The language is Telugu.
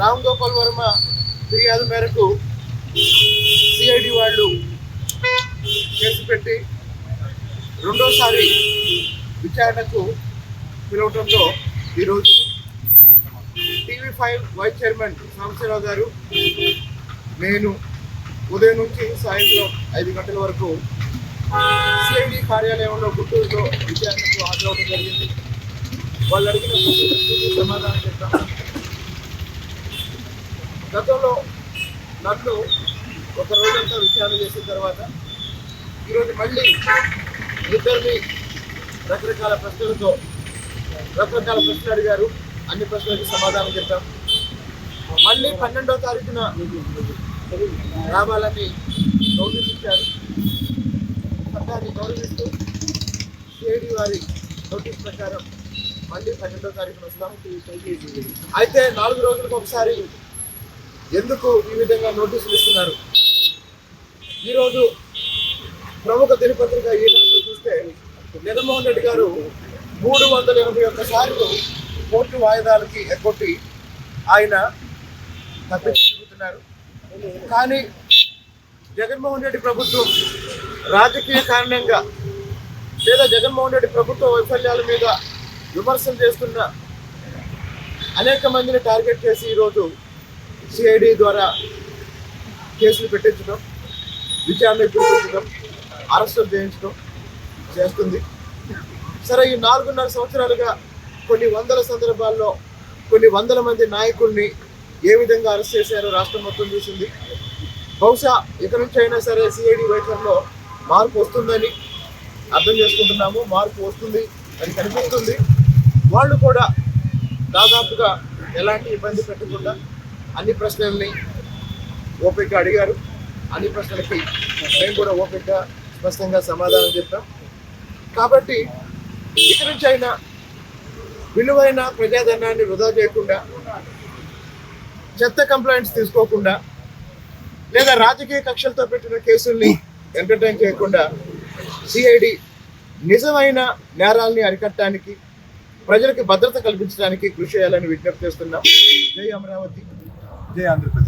రామ్ గోపాల్ వర్మ ఫిర్యాదు మేరకు సిఐడి వాళ్ళు కేసు పెట్టి రెండోసారి విచారణకు పిలవడంతో ఈరోజు TV5 వైస్ చైర్మన్ సాంబశివరావు గారు నేను ఉదయం నుంచి సాయంత్రం 5 గంటల వరకు సిఐడి కార్యాలయంలో గుంటూరులో విచారణకు హాజరవడం జరిగింది. వాళ్ళు అడిగిన ప్రశ్నలకు సమాధానం చెప్తాం. గతంలో నన్ను ఒక రోజంతా విచారణ చేసిన తర్వాత ఈరోజు మళ్ళీ ఇద్దరిని రకరకాల ప్రశ్నలు అడిగారు. అన్ని ప్రశ్నలకు సమాధానం చెప్పాం. మళ్ళీ 12వ తారీఖున రావాలని నోటీస్ ఇచ్చారు. దాన్ని గౌరవిస్తూ సిఐడి వారి నోటీస్ ప్రకారం మళ్ళీ 12వ తారీఖున వస్తాం. అయితే 4 రోజులకు ఒకసారి ఎందుకు ఈ విధంగా నోటీసులు ఇస్తున్నారు? ఈరోజు ప్రముఖ దినపత్రిక ఈనాడులో చూస్తే జగన్మోహన్ రెడ్డి గారు 381 సార్లు కోర్టు వాయిదాలకి ఎగ్గొట్టి ఆయన తప్పించుకుంటున్నారు. కానీ జగన్మోహన్ రెడ్డి ప్రభుత్వం రాజకీయ కారణంగా లేదా జగన్మోహన్ రెడ్డి ప్రభుత్వ వైఫల్యాల మీద విమర్శలు చేస్తున్న అనేక మందిని టార్గెట్ చేసి ఈరోజు సిఐడి ద్వారా కేసులు పెట్టించడం, విచారణ పిలిపించడం, అరెస్టులు చేయించడం చేస్తుంది. సరే, ఈ 4.5 సంవత్సరాలుగా కొన్ని వందల సందర్భాల్లో కొన్ని వందల మంది నాయకుల్ని ఏ విధంగా అరెస్ట్ చేశారో రాష్ట్రం మొత్తం చూసింది. బహుశా ఇక నుంచి అయినా సరే సిఐడి వైఖరిలో మార్పు వస్తుందని అర్థం చేసుకుంటున్నాము. మార్పు వస్తుంది అని కనిపిస్తుంది. వాళ్ళు కూడా దాదాపుగా ఎలాంటి ఇబ్బంది పెట్టకుండా అన్ని ప్రశ్నల్ని ఓపిక అడిగారు. అన్ని ప్రశ్నలకి మేము కూడా ఓపిక స్పష్టంగా సమాధానం చెప్పాం. కాబట్టి ఇక నుంచి అయినా విలువైన ప్రజాధనాన్ని వృధా చేయకుండా, చెత్త కంప్లైంట్స్ తీసుకోకుండా, లేదా రాజకీయ కక్షలతో పెట్టిన కేసుల్ని ఎంటర్టైన్ చేయకుండా సిఐడి నిజమైన నేరాల్ని అరికట్టడానికి, ప్రజలకు భద్రత కల్పించడానికి కృషి చేయాలని విజ్ఞప్తి చేస్తున్నాం. జై అమరావతి, జై ఆంధ్రప్రదేశ్.